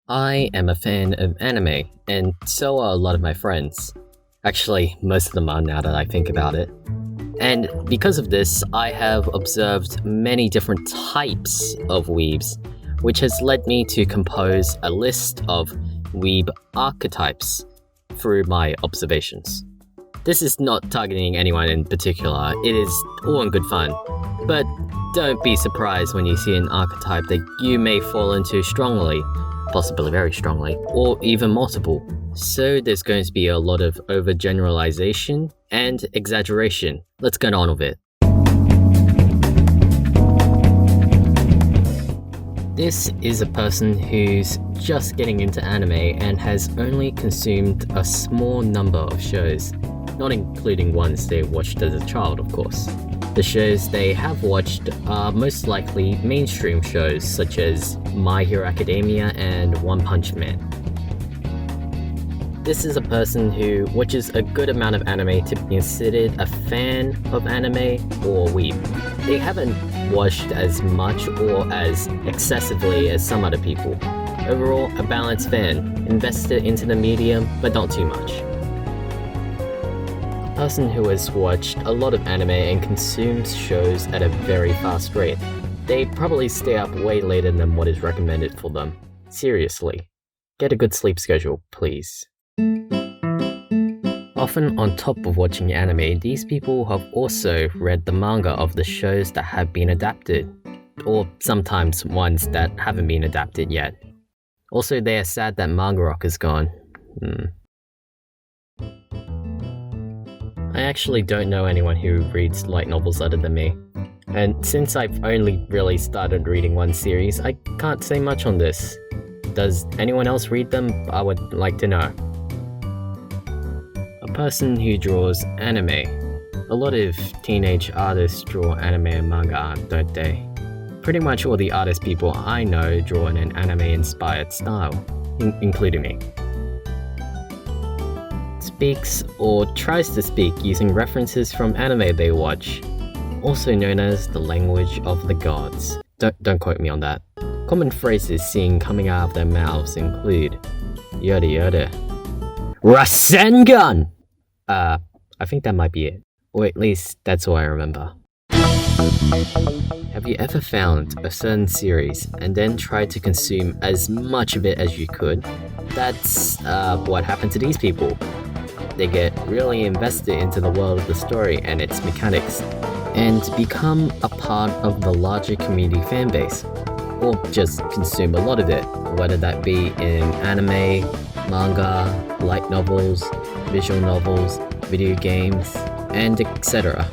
I am a fan of anime, and so are a lot of my friends. Actually, most of them are now that I think about it. And because of this, I have observed many different types of weebs, which has led me to compose a list of weeb archetypes through my observations. This is not targeting anyone in particular, it is all in good fun. But don't be surprised when you see an archetype that you may fall into strongly, possibly very strongly, or even multiple. So there's going to be a lot of overgeneralization and exaggeration. Let's get on with it. This is a person who's just getting into anime and has only consumed a small number of shows, not including ones they watched as a child, of course. The shows they have watched are most likely mainstream shows such as My Hero Academia and One Punch Man. This is a person who watches a good amount of anime to be considered a fan of anime or weeb. They haven't watched as much or as excessively as some other people. Overall, a balanced fan, invested into the medium, but not too much. A person who has watched a lot of anime and consumes shows at a very fast rate. They probably stay up way later than what is recommended for them. Seriously, get a good sleep schedule, please. Often on top of watching anime, these people have also read the manga of the shows that have been adapted, or sometimes ones that haven't been adapted yet. Also, they are sad that Manga Rock is gone. I actually don't know anyone who reads light novels other than me, and since I've only really started reading one series, I can't say much on this. Does anyone else read them? I would like to know. A person who draws anime. A lot of teenage artists draw anime and manga art, don't they? Pretty much all the artist people I know draw in an anime-inspired style, including me. Speaks or tries to speak using references from anime they watch, also known as the language of the gods. Don't quote me on that. Common phrases seen coming out of their mouths include yada yada, Rasengan! I think that might be it. Or at least that's all I remember. Have you ever found a certain series and then tried to consume as much of it as you could? That's what happened to these people. They get really invested into the world of the story and its mechanics, and become a part of the larger community fanbase, or just consume a lot of it, whether that be in anime, manga, light novels, visual novels, video games, and etc.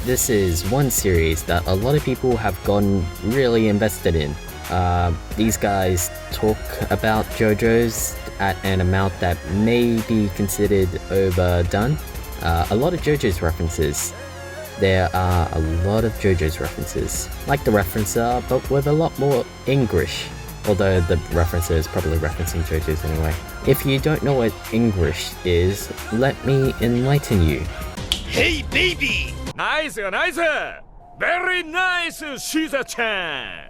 This is one series that a lot of people have gotten really invested in. These guys talk about JoJo's at an amount that may be considered overdone. A lot of JoJo's references. There are a lot of JoJo's references, like the referencer, but with a lot more English. Although the referencer is probably referencing JoJo's anyway. If you don't know what English is, let me enlighten you. Hey baby! Nice, nice! Very nice, Shiza-chan!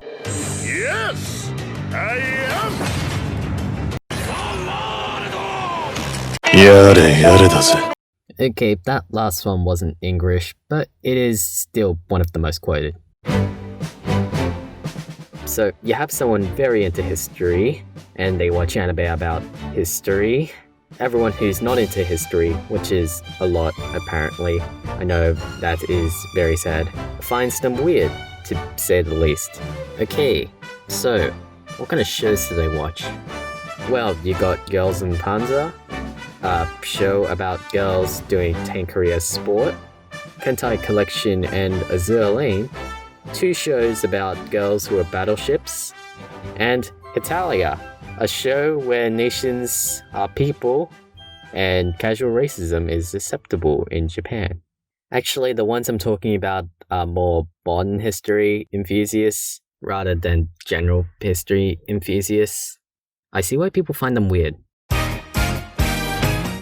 Yes! I am! やれやれだぜ。 Okay, that last one wasn't English, but it is still one of the most quoted. So you have someone very into history, and they watch anime about history. Everyone who's not into history, which is a lot apparently, I know that is very sad, finds them weird, to say the least. Okay, so what kind of shows do they watch? Well, you got Girls in Panzer, a show about girls doing tankery as sport, Kentai Collection and Azure Lane, 2 shows about girls who are battleships, and Italia, a show where nations are people and casual racism is acceptable in Japan. Actually, the ones I'm talking about are more modern history enthusiasts rather than general history enthusiasts. I see why people find them weird.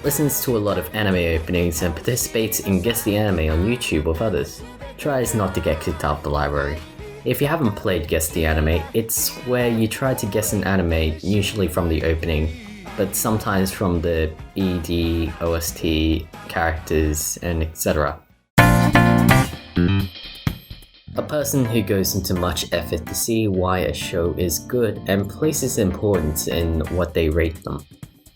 Listens to a lot of anime openings and participates in Guess the Anime on YouTube with others. Tries not to get kicked out of the library. If you haven't played Guess the Anime, it's where you try to guess an anime, usually from the opening, but sometimes from the ED, OST, characters, and etc. A person who goes into much effort to see why a show is good and places importance in what they rate them.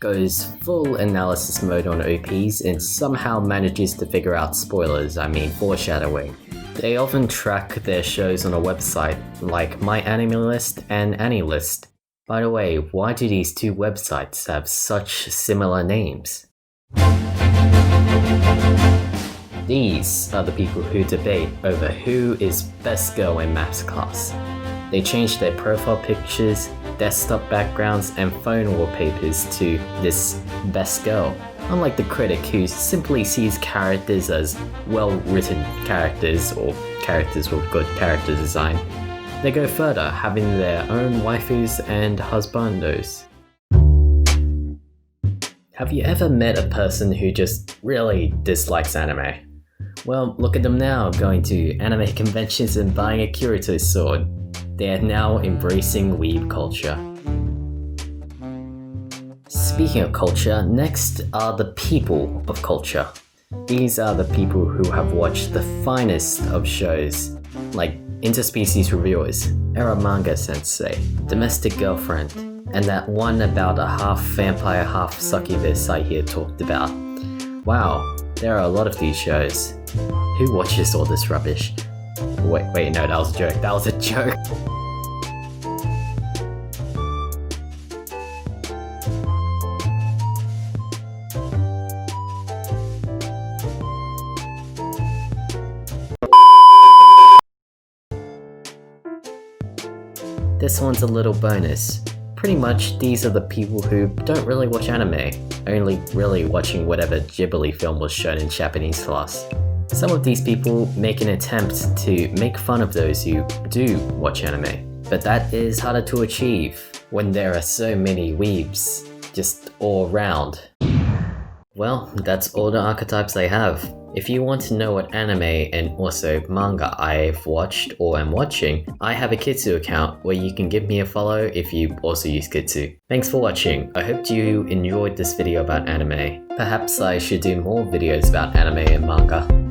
Goes full analysis mode on OPs and somehow manages to figure out spoilers, foreshadowing. They often track their shows on a website like My Anime List and AniList. By the way, why do these two websites have such similar names? These are the people who debate over who is best girl in maths class. They change their profile pictures, desktop backgrounds, and phone wallpapers to this best girl. Unlike the critic who simply sees characters as well-written characters or characters with good character design, they go further, having their own waifus and husbandos. Have you ever met a person who just really dislikes anime? Well, look at them now, going to anime conventions and buying a Kirito sword. They are now embracing weeb culture. Speaking of culture, next are the people of culture. These are the people who have watched the finest of shows, like Interspecies Reviewers, Era Manga Sensei, Domestic Girlfriend, and that one about a half vampire, half succubus I hear talked about. Wow, there are a lot of these shows. Who watches all this rubbish? Wait, no, that was a joke. That was a joke. This one's a little bonus. Pretty much, these are the people who don't really watch anime, only really watching whatever Ghibli film was shown in Japanese class. Some of these people make an attempt to make fun of those who do watch anime, but that is harder to achieve when there are so many weebs just all around. Well, that's all the archetypes I have. If you want to know what anime and also manga I've watched or am watching, I have a KITSU account where you can give me a follow if you also use KITSU. Thanks for watching. I hope you enjoyed this video about anime. Perhaps I should do more videos about anime and manga.